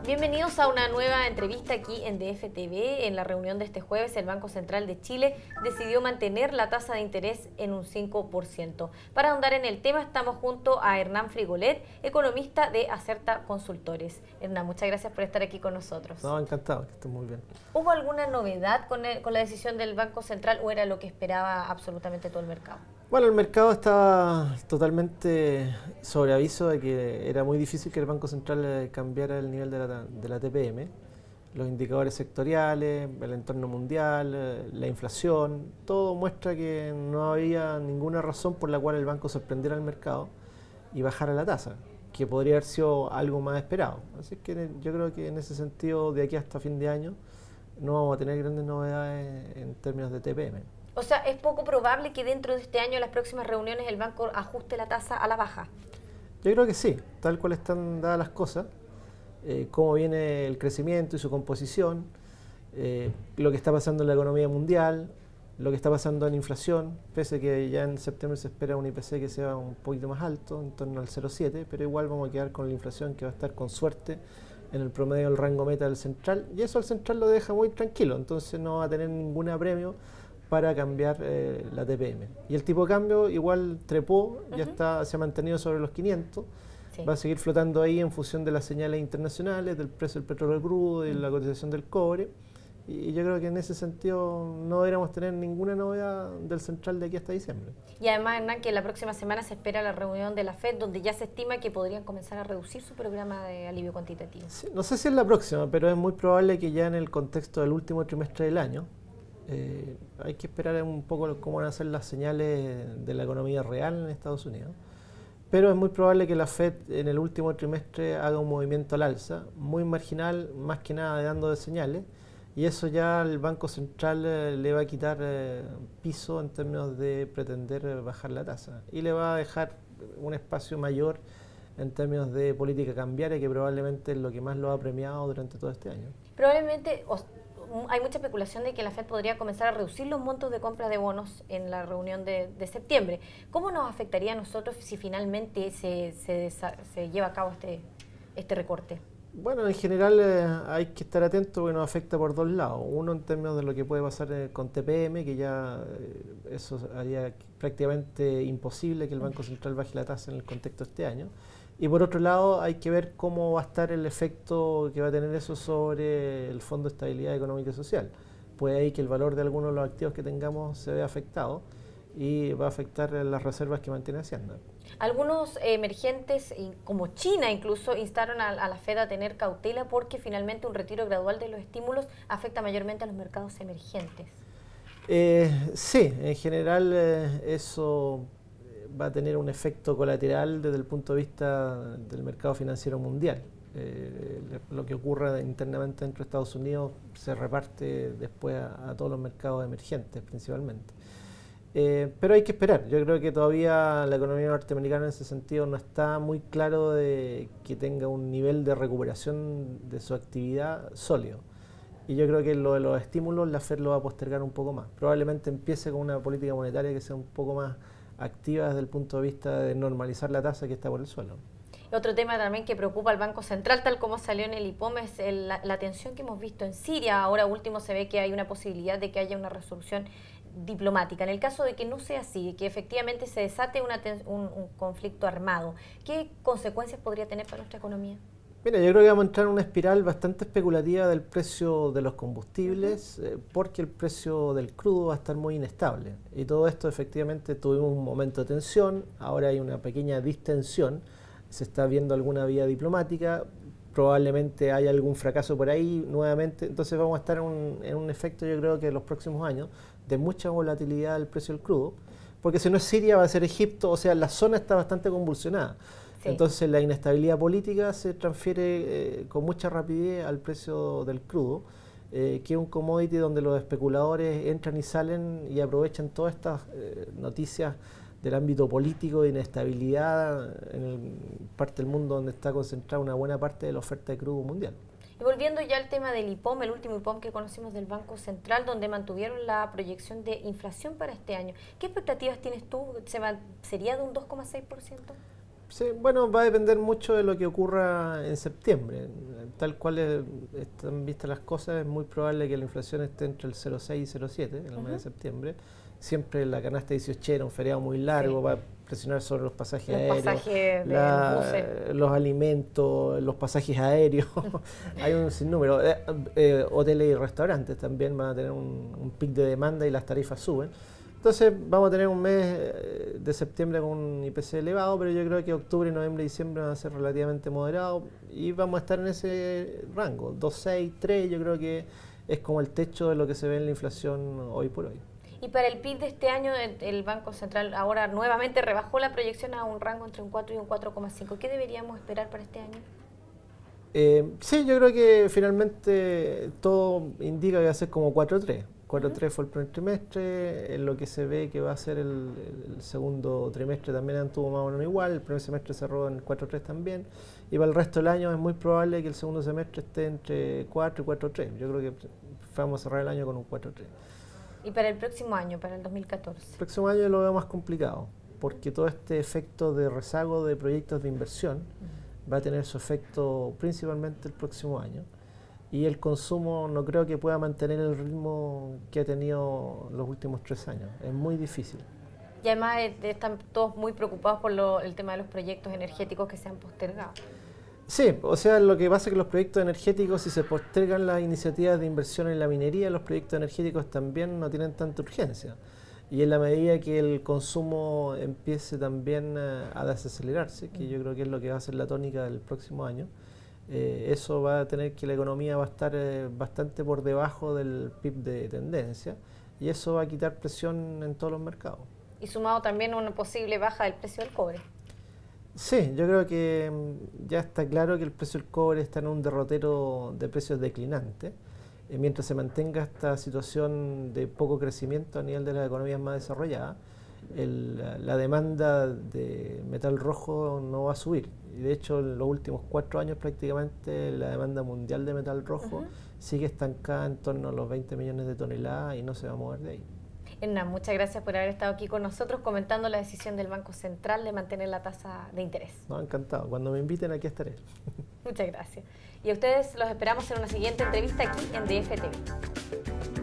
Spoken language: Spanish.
Bienvenidos a una nueva entrevista aquí en DFTV. En la reunión de este jueves, el Banco Central de Chile decidió mantener la tasa de interés en un 5%. Para ahondar en el tema, estamos junto a Hernán Frigolet, economista de Acerta Consultores. Hernán, muchas gracias por estar aquí con nosotros. No, encantado, que esté muy bien. ¿Hubo alguna novedad con la decisión del Banco Central o era lo que esperaba absolutamente todo el mercado? Bueno, el mercado estaba totalmente sobre aviso de que era muy difícil que el Banco Central cambiara el nivel de la TPM. Los indicadores sectoriales, el entorno mundial, la inflación, todo muestra que no había ninguna razón por la cual el banco sorprendiera al mercado y bajara la tasa, que podría haber sido algo más esperado. Así que yo creo que en ese sentido, de aquí hasta fin de año, no vamos a tener grandes novedades en términos de TPM. O sea, es poco probable que dentro de este año, en las próximas reuniones, el banco ajuste la tasa a la baja. Yo creo que sí, tal cual están dadas las cosas, cómo viene el crecimiento y su composición, lo que está pasando en la economía mundial, lo que está pasando en inflación, pese a que ya en septiembre se espera un IPC que sea un poquito más alto, en torno al 0,7, pero igual vamos a quedar con la inflación que va a estar con suerte en el promedio del rango meta del central, y eso al central lo deja muy tranquilo, entonces no va a tener ningún apremio para cambiar la TPM. Y el tipo de cambio igual trepó, ya se ha mantenido sobre los 500, sí. Va a seguir flotando ahí en función de las señales internacionales, del precio del petróleo crudo y la cotización del cobre. Y yo creo que en ese sentido no deberíamos tener ninguna novedad del central de aquí hasta diciembre. Y además, Hernán, que la próxima semana se espera la reunión de la FED, donde ya se estima que podrían comenzar a reducir su programa de alivio cuantitativo. Sí, no sé si es la próxima, pero es muy probable que ya en el contexto del último trimestre del año, hay que esperar un poco cómo van a ser las señales de la economía real en Estados Unidos. Pero es muy probable que la Fed en el último trimestre haga un movimiento al alza, muy marginal, más que nada dando de señales, y eso ya al Banco Central le va a quitar piso en términos de pretender bajar la tasa, y le va a dejar un espacio mayor en términos de política cambiaria, que probablemente es lo que más lo ha premiado durante todo este año. Probablemente hay mucha especulación de que la FED podría comenzar a reducir los montos de compra de bonos en la reunión de septiembre. ¿Cómo nos afectaría a nosotros si finalmente se lleva a cabo este recorte? Bueno, en general hay que estar atento porque nos afecta por dos lados. Uno, en términos de lo que puede pasar con TPM, que ya eso haría prácticamente imposible que el Banco Central baje la tasa en el contexto de este año. Y por otro lado, hay que ver cómo va a estar el efecto que va a tener eso sobre el Fondo de Estabilidad Económica y Social. Puede ahí que el valor de algunos de los activos que tengamos se vea afectado y va a afectar las reservas que mantiene Hacienda. Algunos emergentes, como China incluso, instaron a la FED a tener cautela porque finalmente un retiro gradual de los estímulos afecta mayormente a los mercados emergentes. Sí, en general eso va a tener un efecto colateral desde el punto de vista del mercado financiero mundial. Lo que ocurra internamente dentro de Estados Unidos se reparte después a todos los mercados emergentes principalmente. Pero hay que esperar. Yo creo que todavía la economía norteamericana en ese sentido no está muy claro de que tenga un nivel de recuperación de su actividad sólido. Y yo creo que lo de los estímulos la FED lo va a postergar un poco más. Probablemente empiece con una política monetaria que sea un poco más activa desde el punto de vista de normalizar la tasa que está por el suelo. Otro tema también que preocupa al Banco Central, tal como salió en el IPOM, es la tensión que hemos visto en Siria. Ahora último se ve que hay una posibilidad de que haya una resolución diplomática. En el caso de que no sea así, que efectivamente se desate un conflicto armado, ¿qué consecuencias podría tener para nuestra economía? Mira, yo creo que vamos a entrar en una espiral bastante especulativa del precio de los combustibles, porque el precio del crudo va a estar muy inestable. Y todo esto efectivamente tuvimos un momento de tensión, ahora hay una pequeña distensión, se está viendo alguna vía diplomática, probablemente haya algún fracaso por ahí nuevamente, entonces vamos a estar en un efecto, yo creo que en los próximos años, de mucha volatilidad del precio del crudo, porque si no es Siria va a ser Egipto, o sea, la zona está bastante convulsionada. Sí. Entonces la inestabilidad política se transfiere con mucha rapidez al precio del crudo, que es un commodity donde los especuladores entran y salen y aprovechan todas estas noticias del ámbito político de inestabilidad en parte del mundo donde está concentrada una buena parte de la oferta de crudo mundial. Y volviendo ya al tema del IPOM, el último IPOM que conocimos del Banco Central, donde mantuvieron la proyección de inflación para este año. ¿Qué expectativas tienes tú? ¿Sería de un 2,6%? Sí, bueno, va a depender mucho de lo que ocurra en septiembre. Tal cual están vistas las cosas, es muy probable que la inflación esté entre el 0,6 y 0,7 en el mes de septiembre. Siempre la canasta 18 un feriado muy largo, Sí. va a presionar sobre los pasajes Los aéreos, pasajes de los buses. los alimentos, los pasajes aéreos. Hay un sinnúmero. Hoteles y restaurantes también van a tener un pic de demanda y las tarifas suben. Entonces vamos a tener un mes de septiembre con un IPC elevado, pero yo creo que octubre, noviembre y diciembre van a ser relativamente moderados y vamos a estar en ese rango, 2,6, 3, yo creo que es como el techo de lo que se ve en la inflación hoy por hoy. Y para el PIB de este año, el Banco Central ahora nuevamente rebajó la proyección a un rango entre un 4 y un 4,5. ¿Qué deberíamos esperar para este año? Sí, yo creo que finalmente todo indica que va a ser como 4,3. 4,3 fue el primer trimestre, en lo que se ve que va a ser el segundo trimestre también anduvo más o menos igual, el primer semestre cerró en 4,3 también, y para el resto del año es muy probable que el segundo semestre esté entre 4 y 4,3. Yo creo que vamos a cerrar el año con un 4,3. Y para el próximo año, para el 2014. El próximo año lo veo más complicado, porque todo este efecto de rezago de proyectos de inversión va a tener su efecto principalmente el próximo año. Y el consumo no creo que pueda mantener el ritmo que ha tenido los últimos 3 años. Es muy difícil. Y además están todos muy preocupados por el tema de los proyectos energéticos que se han postergado. Sí, o sea, lo que pasa es que los proyectos energéticos, si se postergan las iniciativas de inversión en la minería, los proyectos energéticos también no tienen tanta urgencia. Y en la medida que el consumo empiece también a desacelerarse, que yo creo que es lo que va a ser la tónica del próximo año, eso va a tener que la economía va a estar bastante por debajo del PIB de tendencia y eso va a quitar presión en todos los mercados. Y sumado también a una posible baja del precio del cobre. Sí, yo creo que ya está claro que el precio del cobre está en un derrotero de precios declinante. Mientras se mantenga esta situación de poco crecimiento a nivel de las economías más desarrolladas, la demanda de metal rojo no va a subir. Y de hecho, en los últimos 4 años prácticamente la demanda mundial de metal rojo sigue estancada en torno a los 20 millones de toneladas y no se va a mover de ahí. Hernán, muchas gracias por haber estado aquí con nosotros comentando la decisión del Banco Central de mantener la tasa de interés. No, encantado. Cuando me inviten aquí estaré. Muchas gracias. Y a ustedes los esperamos en una siguiente entrevista aquí en DF TV.